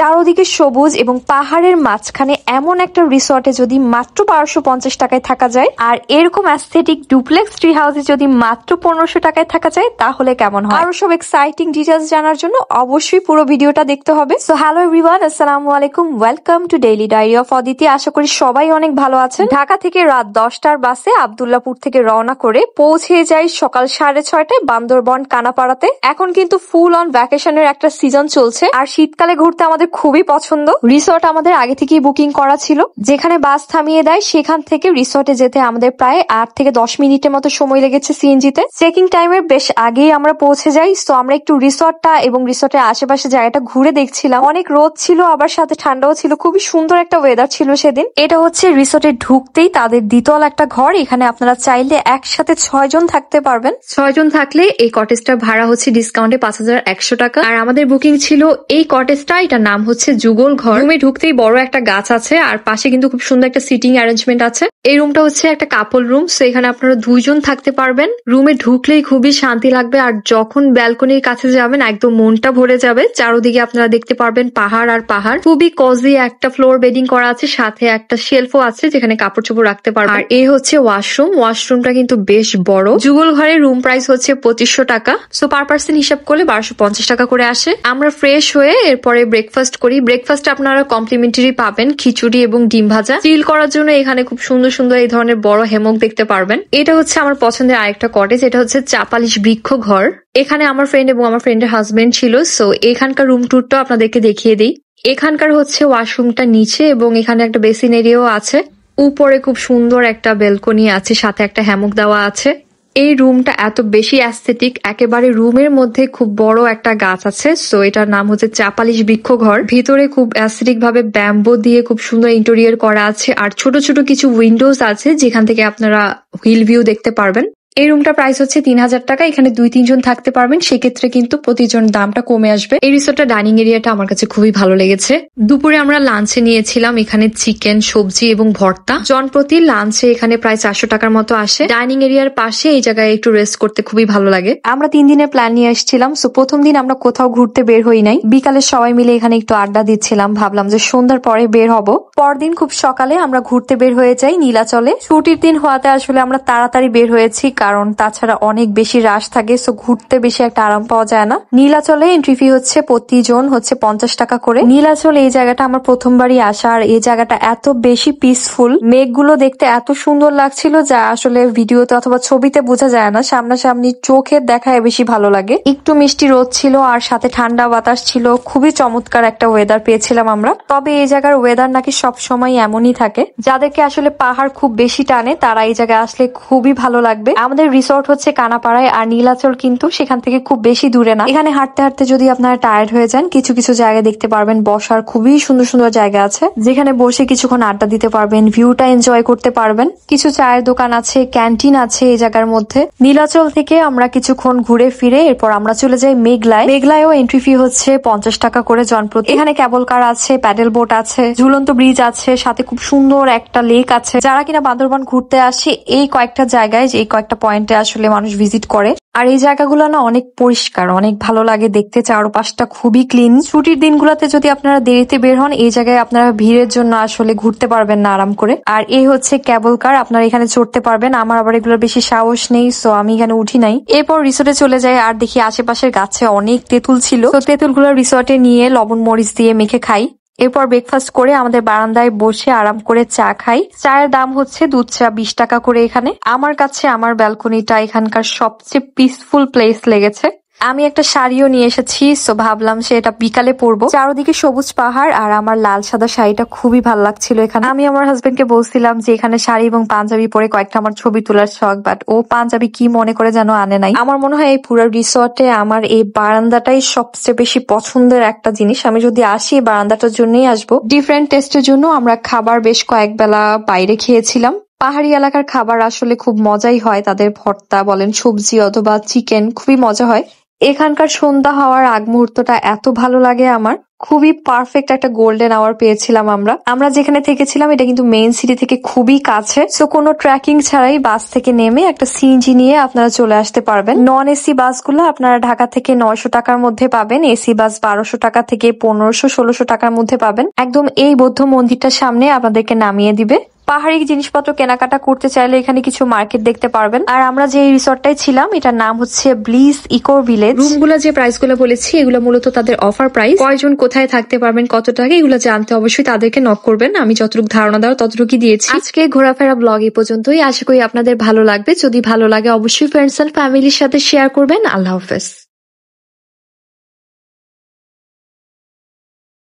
চারদিকে সবুজ এবং পাহাড়ের মাঝখানে এমন একটা রিসর্টে যদি মাত্র 1250 টাকায় থাকা যায়, আর এরকম অ্যাস্থেটিক ডুপ্লেক্স ট্রি হাউসে যদি মাত্র 1500 টাকায় থাকা যায়, তাহলে কেমন হয়? আরো সব এক্সাইটিং ডিটেইলস জানার জন্য অবশ্যই পুরো ভিডিওটা দেখতে হবে। সো হ্যালো এভরিওয়ান, আসসালামু আলাইকুম, welcome to daily diary of Aditi. আশা করি সবাই অনেক ভালো আছেন। ঢাকা থেকে রাত 10টার বাসে আব্দুল্লাহপুর থেকে রওনা করে পৌঁছে যাই সকাল 6:30টায় বান্দরবন কানাপাড়াতে। এখন কিন্তু ফুল অন ভ্যাকেশনের একটা সিজন চলছে, আর শীতকালে ঘুরতে আমাদের খুবই পছন্দ। রিসর্ট আমাদের আগে থেকেই বুকিং করা ছিল। যেখানে বাস থামিয়ে দেয় সেখান থেকে রিসর্টে যেতে আমাদের প্রায় 8 থেকে 10 মিনিটের মতো সময় লেগেছে সিএনজিতে। চেকিং টাইমের বেশ আগেই আমরা পৌঁছে যাই। তো আমরা একটু রিসর্টটা এবং রিসর্টের আশেপাশে জায়গাটা ঘুরে দেখছিলাম। অনেক রোদ ছিল, আবার সাথে ঠান্ডাও ছিল। খুবই সুন্দর একটা ওয়েদার ছিল সেদিন। এটা হচ্ছে রিসর্টে ঢুকতেই তাদের দ্বিতল একটা ঘর। এখানে আপনারা চাইলে একসাথে 6 জন থাকতে পারবেন। 6 জন থাকলে এই কটেজটার ভাড়া হচ্ছে ডিসকাউন্টে 5100 টাকা। আর আমাদের বুকিং ছিল এই কটেজটা, এটার নাম হচ্ছে যুগল ঘর। রুমে ঢুকতেই বড় একটা গাছ আছে, আর পাশে কিন্তু খুব সুন্দর একটা সিটিং অ্যারেঞ্জমেন্ট আছে। এই রুমটা হচ্ছে একটা কাপল রুম, সো এখানে আপনারা 2 জন থাকতে পারবেন। রুমে ঢুকলেই খুবই শান্তি লাগবে, আর যখন ব্যালকনির কাছে যাবেন একদম মনটা ভরে যাবে। চারদিকে আপনারা দেখতে পারবেন পাহাড় আর পাহাড়। খুবই কজি একটা ফ্লোর বেডিং করা আছে, সাথে একটা শেলফও আছে যেখানে কাপড় চোপড় রাখতে পারবেন। আর এই হচ্ছে ওয়াশরুম। ওয়াশরুমটা কিন্তু বেশ বড়। যুগল ঘরের রুম প্রাইস হচ্ছে 2500 টাকা। সো পার পার্সন হিসাব করলে 1250 টাকা করে আসে। আমরা ফ্রেশ হয়ে এরপরে ব্রেকফাস্ট করি। ব্রেকফাস্ট আপনারা কমপ্লিমেন্টারি পাবেন খিচুড়ি এবং ডিম ভাজা। চিল করার জন্য এখানে খুব সুন্দর সুন্দর এই ধরনের বড় হেমক দেখতে পারবেন। এটা হচ্ছে আমার পছন্দের আরেকটা কটেজ। এটা হচ্ছে চাপালিশ বৃক্ষ ঘর। এখানে আমার ফ্রেন্ড এবং আমার ফ্রেন্ডের হাজবেন্ড ছিল। সো এখানকার রুম ট্যুরটা আপনাদেরকে দেখিয়ে দিই। এখানকার হচ্ছে ওয়াশরুমটা নিচে, এবং এখানে একটা বেসিন এরিয়াও আছে। উপরে খুব সুন্দর একটা বেলকনি আছে, সাথে একটা হ্যামক দেওয়া আছে। এই রুমটা এত বেশি অ্যাস্থেটিক, একেবারে রুমের মধ্যে খুব বড় একটা গাছ আছে। সো এটার নাম হচ্ছে চাপালিশ বৃক্ষ ঘর। ভিতরে খুব অ্যাস্থেটিক ভাবে ব্যাম্বো দিয়ে খুব সুন্দর ইন্টেরিয়র করা আছে, আর ছোট ছোট কিছু উইন্ডোজ আছে যেখান থেকে আপনারা হিল ভিউ দেখতে পারবেন। এই রুমটা প্রাইস হচ্ছে 3000 টাকা। এখানে 2-3 জন থাকতে পারবেন, সেক্ষেত্রে কিন্তু প্রতিজন দামটা কমে আসবে। এই রিসোর্টটা ডাইনিং এরিয়াটা আমার কাছে খুবই ভালো লেগেছে। দুপুরে আমরা লাঞ্চে নিয়েছিলাম এখানে চিকেন, সবজি এবং ভর্তা। জনপ্রতি লাঞ্চে এখানে প্রায় 400 টাকার মতো আসে। ডাইনিং এরিয়ার পাশে এই জায়গায় একটু রেস্ট করতে খুবই ভালো লাগে। আমরা 3 দিনের প্ল্যান নিয়ে এসেছিলাম। সো প্রথম দিন আমরা কোথাও ঘুরতে বের হই নাই। বিকালে সবাই মিলে এখানে একটু আড্ডা দিচ্ছিলাম, ভাবলাম যে সন্ধ্যার পরে বের হব। পরদিন খুব সকালে আমরা ঘুরতে বের হয়ে যাই নীলাচলে। ছুটির দিন হওয়াতে আসলে আমরা তাড়াতাড়ি বের হয়েছি, কারণ তাছাড়া অনেক বেশি রাশ থাকে। সো ঘুরতে বেশি একটা আরাম পাওয়া যায় না। নীলাচলে এন্ট্রি ফি হচ্ছে প্রতিজন হচ্ছে 50 টাকা করে। নীলাচল এই জায়গাটা আমার প্রথমবারই আসা, আর এই জায়গাটা এত বেশি পিসফুল। মেঘগুলো দেখতে এত সুন্দর লাগছিল, যা আসলে ভিডিওতে অথবা ছবিতে বোঝা যায় না। সামনাসামনি চোখের দেখায় বেশি ভালো লাগে। একটু মিষ্টি রোদ ছিল, আর সাথে ঠান্ডা বাতাস ছিল। খুবই চমৎকার একটা ওয়েদার পেয়েছিলাম আমরা। তবে এই জায়গার ওয়েদার নাকি সব সময় এমনই থাকে। যাদেরকে আসলে পাহাড় খুব বেশি টানে, তারা এই জায়গায় আসলে খুবই ভালো লাগবে। আমাদের রিসর্ট হচ্ছে কানাপাড়ায়, আর নীলাচল কিন্তু সেখান থেকে খুব বেশি দূরে না। এখানে হাঁটতে হাঁটতে যদি আপনারা টায়ার্ড হয়ে যান, কিছু কিছু জায়গা দেখতে পারবেন বসার খুবই সুন্দর সুন্দর জায়গা আছে, যেখানে বসে কিছুক্ষণ আড্ডা দিতে পারবেন, ভিউটা এনজয় করতে পারবেন। কিছু চায়ের দোকান আছে, ক্যান্টিন আছে এই জায়গার মধ্যে। নীলাচল থেকে আমরা কিছুক্ষণ ঘুরে ফিরে এরপর আমরা চলে যাই মেঘলায়। মেঘলায়ও এন্ট্রি ফি হচ্ছে 50 টাকা করে জনপ্রতি। এখানে কেবল কার আছে, প্যাডেল বোট আছে, ঝুলন্ত ব্রিজ আছে, সাথে খুব সুন্দর একটা লেক আছে। যারা কিনা বান্দরবান ঘুরতে আসে, এই কয়েকটা জায়গায়, এই কয়েকটা পয়েন্টে আসলে মানুষ ভিজিট করে। আর এই জায়গাগুলো না অনেক পরিষ্কার, অনেক ভালো লাগে দেখতে। চারপাশটা খুবই ক্লিন। ছুটির দিনগুলোতে যদি আপনারা দেরিতে বের হন, এই জায়গায় আপনারা ভিড়ের জন্য আসলে ঘুরতে পারবেন না আরাম করে। আর এই হচ্ছে কেবল কার, আপনারা এখানে চড়তে পারবেন। আমার আবার এগুলোর বেশি সাহস নেই, সো আমি এখানে উঠি নাই। এরপর রিসোর্টে চলে যাই, আর দেখি আশেপাশের গাছে অনেক তেঁতুল ছিল। তো তেঁতুলগুলো রিসোর্টে নিয়ে লবণ মরিচ দিয়ে মেখে খাই। এরপর ব্রেকফাস্ট করে আমাদের বারান্দায় বসে আরাম করে চা খাই। চায়ের দাম হচ্ছে দুধ চা 20 টাকা করে এখানে। আমার কাছে আমার ব্যালকনিটা এখানকার সবচেয়ে পিসফুল প্লেস লেগেছে। আমি একটা শাড়িও নিয়ে এসেছি, সো ভাবলাম সেটা বিকালে পরবো। চারদিকে সবুজ পাহাড়, আর আমার লাল সাদা শাড়িটা খুবই ভালো লাগছিল এখানে। আমি আমার হাজবেন্ডকে বলছিলাম যে এখানে শাড়ি এবং পাঞ্জাবি পরে কয়েকটা আমার ছবি তোলার শখ, বাট ও পাঞ্জাবি কি মনে করে যেন আনে নাই। আমার মনে হয় এই পুরো রিসর্টে আমার এই বারান্দাটাই সবচেয়ে বেশি পছন্দের একটা জিনিস। আমি যদি আসি এই বারান্দাটার জন্যই আসবো। ডিফারেন্ট টেস্টের জন্য আমরা খাবার বেশ কয়েক বেলা বাইরে খেয়েছিলাম। পাহাড়ি এলাকার খাবার আসলে খুব মজাই হয়। তাদের ভর্তা বলেন, সবজি অথবা চিকেন খুবই মজা হয়। এখানকার সন্ধ্যা হওয়ার আগ মুহূর্তটা এত ভালো লাগে আমার। খুবই পারফেক্ট একটা গোল্ডেন আওয়ার পেয়েছিলাম আমরা যেখানে থেকেছিলাম এটা কিন্তু মেইন সিটি থেকে খুবই কাছে, সো কোনো ট্র্যাকিং ছাড়াই বাস থেকে নেমে একটা সিএনজি নিয়ে আপনারা চলে আসতে পারবেন। নন এসি বাসগুলো আপনারা ঢাকা থেকে 900 টাকার মধ্যে পাবেন, এসি বাস 1200 টাকা থেকে 1500-1600 টাকার মধ্যে পাবেন। একদম এই বৌদ্ধ মন্দিরটার সামনে আপনাদেরকে নামিয়ে দিবে। পাহাড়ি জিনিসপত্র কেনাকাটা করতে চাইলে এখানে কিছু মার্কেট দেখতে পারবেন। আর আমরা যে রিসর্টটাই ছিলাম এটার নাম হচ্ছে ব্লিস ইকো ভিলেজ। রুমগুলো যে প্রাইস গুলো বলেছি এগুলো মূলত তাদের অফার প্রাইস। কয়জন কোথায় থাকতে পারবেন, কত টাকা, এগুলো জানতে অবশ্যই তাদেরকে নক করবেন। আমি যতটুকু ধারণা দেওয়ার ততটুকুই দিয়েছি। আজকে ঘোরাফেরা ব্লগ এই পর্যন্তই। আশা করি আপনাদের ভালো লাগবে। যদি ভালো লাগে অবশ্যই ফ্রেন্ডস এন্ড ফ্যামিলির সাথে শেয়ার করবেন। আল্লাহ হাফেজ।